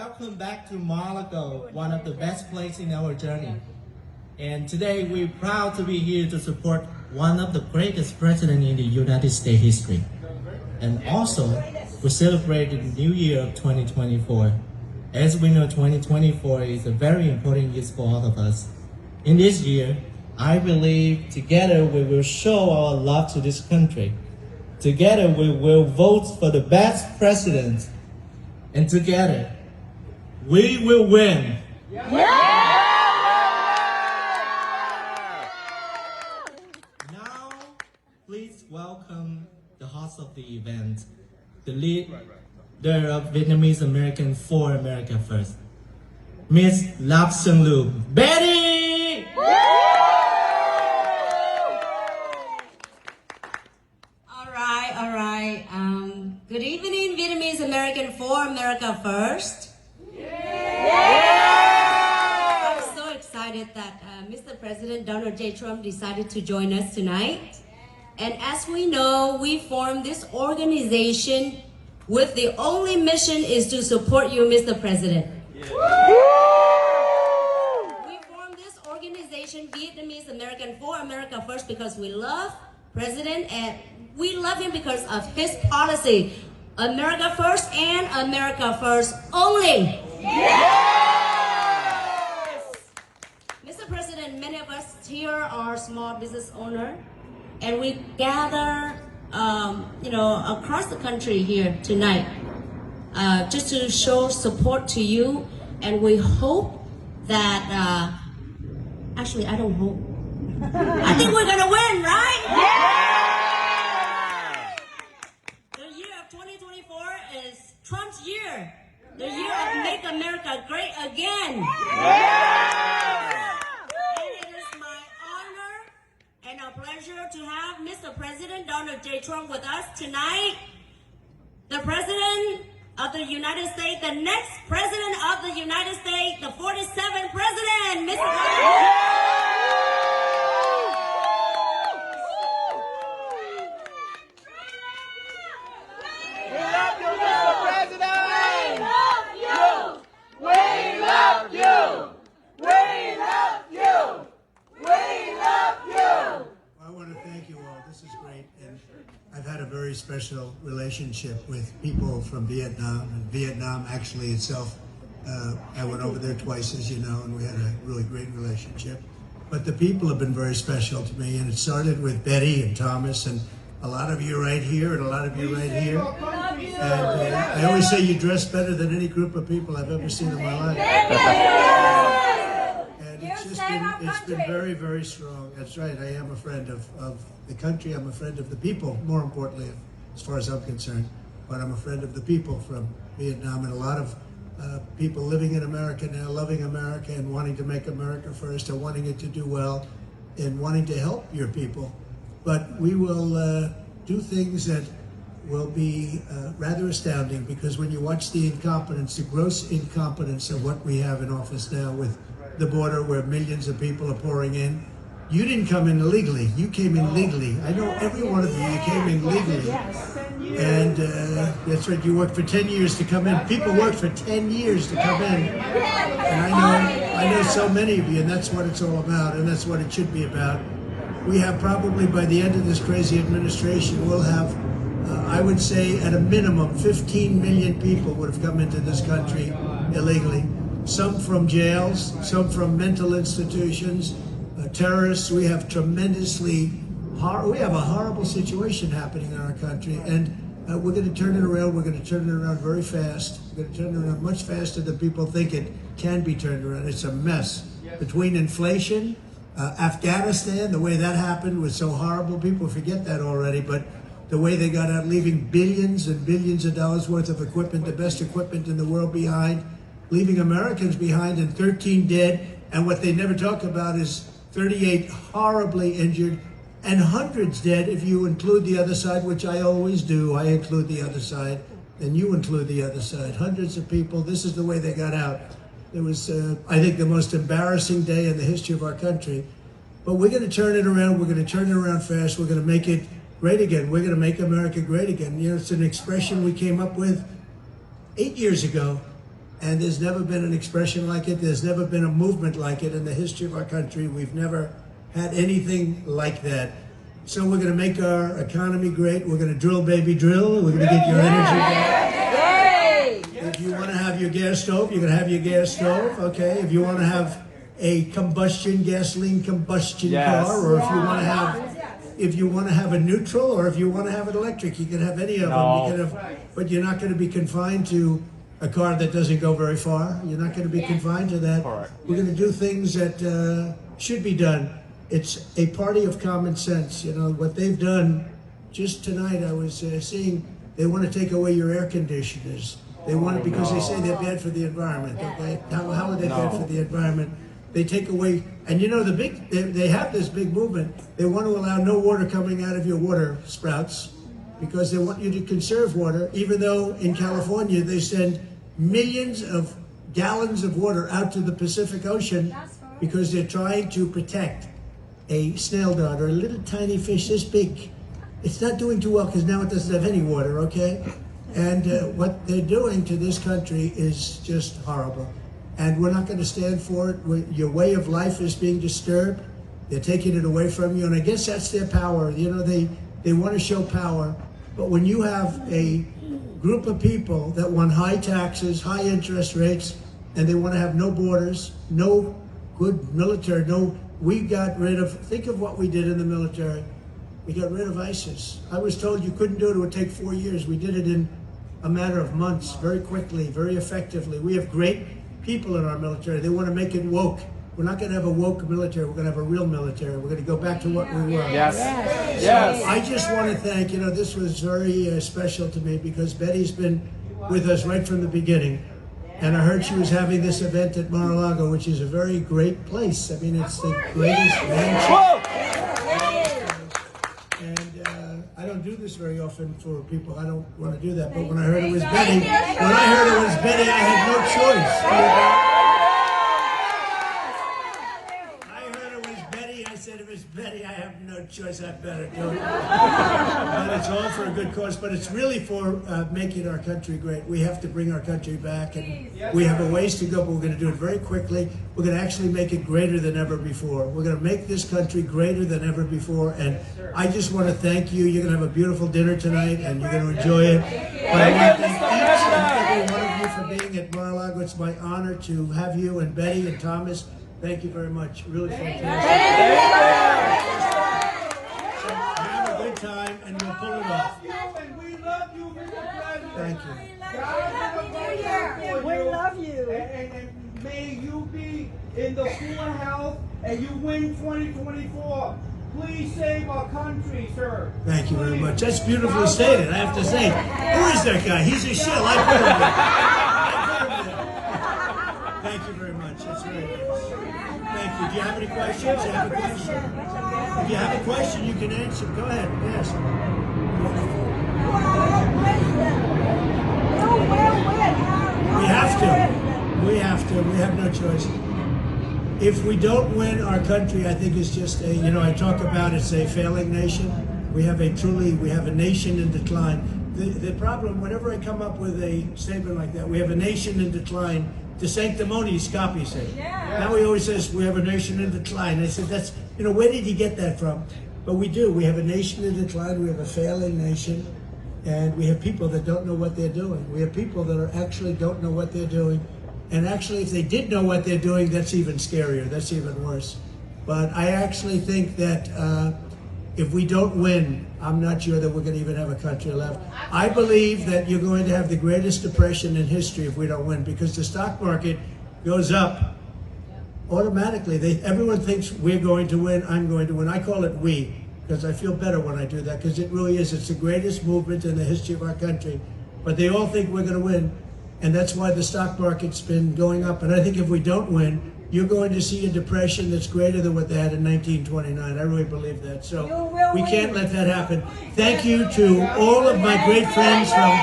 Welcome back to Mar A Lago, one of the best places in our journey. And today we're proud to be here to support one of the greatest presidents in the United States history. And also, we celebrate the new year of 2024. As we know, 2024 is a very important year for all of us. In this year, I believe together we will show our love to this country. Together we will vote for the best president. And together, we will win. Now, please welcome the host of the event, the leader of Vietnamese Americans for America First, Miss Lap Sung Lu. Betty! All right. Good evening, Vietnamese American for America First. I'm so excited that Mr. President Donald J. Trump decided to join us tonight. And as we know, we formed this organization with the only mission is to support you, Mr. President. We formed this organization, Vietnamese American for America First, because we love President and we love him because of his policy. America First and America First only. Mr. President, many of us here are small business owners, and we gather, across the country here tonight, just to show support to you. And we hope that, actually, I don't hope. I think we're gonna win, right? The year of 2024 is Trump's year. The year of Make America Great Again. And it is my honor and a pleasure to have Mr. President Donald J. Trump with us tonight. The President of the United States, the next President of the United States, the 47th President, Mr. President. I've had a very special relationship with people from Vietnam, and Vietnam actually itself, I went over there twice, as you know, and we had a really great relationship. But the people have been very special to me, and it started with Betty and Thomas, and a lot of you right here, and a lot of you right here. And I always say you dress better than any group of people I've ever seen in my life. It's been very, very strong. That's right. I am a friend of the country. I'm a friend of the people, more importantly, as far as I'm concerned. But I'm a friend of the people from Vietnam, and a lot of people living in America now, loving America and wanting to make America first, and wanting it to do well, and wanting to help your people. But we will do things that will be rather astounding, because when you watch the incompetence, the gross incompetence of what we have in office now with the border where millions of people are pouring in. You didn't come in illegally, you came in legally. I know every one of you came in legally. And that's right, you worked for 10 years to come in. People work for 10 years to come in. And I know so many of you, and that's what it's all about, and that's what it should be about. We have probably, by the end of this crazy administration, we'll have, I would say at a minimum, 15 million people would have come into this country illegally. Some from jails, some from mental institutions, terrorists. We have we have a horrible situation happening in our country, and we're going to turn it around. We're going to turn it around very fast. We're going to turn it around much faster than people think it can be turned around. It's a mess. Between inflation, Afghanistan, the way that happened was so horrible. People forget that already, but the way they got out, leaving billions and billions of dollars worth of equipment, the best equipment in the world behind, leaving Americans behind, and 13 dead, and what they never talk about is 38 horribly injured, and hundreds dead if you include the other side, which I always do. I include the other side, and you include the other side. Hundreds of people, this is the way they got out. It was, I think, the most embarrassing day in the history of our country. But we're going to turn it around. We're going to turn it around fast. We're going to make it great again. We're going to make America great again. You know, it's an expression we came up with 8 years ago. And there's never been an expression like it. There's never been a movement like it in the history of our country. We've never had anything like that. So we're going to make our economy great. We're going to drill, baby, drill. We're going to get your energy back. If you want to have your gas stove, you're going to have your gas stove, okay? If you want to have a gasoline combustion car, or if you want to have a neutral, or if you want to have an electric, you can have any of them. You can have, but you're not going to be confined to a car that doesn't go very far. You're not going to be confined to that. We're going to do things that should be done. It's a party of common sense. You know, what they've done, just tonight I was seeing, they want to take away your air conditioners. They want it because they say they're bad for the environment. Okay? How are they bad for the environment? They take away, and you know, they have this big movement. They want to allow no water coming out of your water sprouts because they want you to conserve water, even though in California they send millions of gallons of water out to the Pacific Ocean because they're trying to protect a snail dart or a little tiny fish this big. It's not doing too well because now it doesn't have any water, okay? And what they're doing to this country is just horrible. And we're not going to stand for it. Your way of life is being disturbed. They're taking it away from you. And I guess that's their power. You know, they want to show power. But when you have a group of people that want high taxes, high interest rates, and they want to have no borders, no good military, we got rid of, think of what we did in the military. We got rid of ISIS. I was told you couldn't do it, it would take 4 years. We did it in a matter of months, very quickly, very effectively. We have great people in our military. They want to make it woke. We're not going to have a woke military. We're going to have a real military. We're going to go back to what we were. Yes. So I just want to thank, you know, this was very special to me because Betty's been with us right from the beginning. And I heard she was having this event at Mar A Lago, which is a very great place. I mean, it's the greatest mansion. And I don't do this very often for people. I don't want to do that. But when I heard it was Betty, I had no choice. Betty, I have no choice. I better do it. But it's all for a good cause. But it's really for making our country great. We have to bring our country back, and we have a ways to go. But we're going to do it very quickly. We're going to actually make it greater than ever before. We're going to make this country greater than ever before. And I just want to thank you. You're going to have a beautiful dinner tonight, and you're going to enjoy it. But I want to thank each and every one of you for being at Mar A Lago. It's my honor to have you and Betty and Thomas. Thank you very much. Really fantastic. So have a good time, and we'll pull it off. And we love you, Mr. President. Thank you. We love you. And may you be in the full health, and you win 2024. Please save our country, sir. Thank you very much. That's beautifully stated, I have to say. Who is that guy? He's a shill. I put him there. Thank you very much. That's very nice. Thank you. Do you have any questions? You have a question? If you have a question, you can answer. Go ahead. Ask. We have to. We have to. We have no choice. If we don't win, our country, I think, is just a, you know, I talk about it's a failing nation. We have a nation in decline. The problem, whenever I come up with a statement like that, we have a nation in decline, the sanctimonious copies it. Now he always says we have a nation in decline. I said, that's, you know, where did he get that from? But we do. We have a nation in decline. We have a failing nation. And we have people that don't know what they're doing. We have people that actually don't know what they're doing. And actually, if they did know what they're doing, that's even scarier. That's even worse. But I actually think that if we don't win, I'm not sure that we're going to even have a country left. I believe that you're going to have the greatest depression in history if we don't win, because the stock market goes up automatically. Everyone thinks we're going to win, I'm going to win. I call it we, because I feel better when I do that, because it really is. It's the greatest movement in the history of our country. But they all think we're going to win. And that's why the stock market's been going up. And I think if we don't win, you're going to see a depression that's greater than what they had in 1929. I really believe that. So we can't let that happen. Thank you to all of my great friends from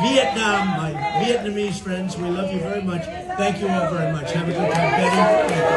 Vietnam, my Vietnamese friends. We love you very much. Thank you all very much. Have a good time, Betty.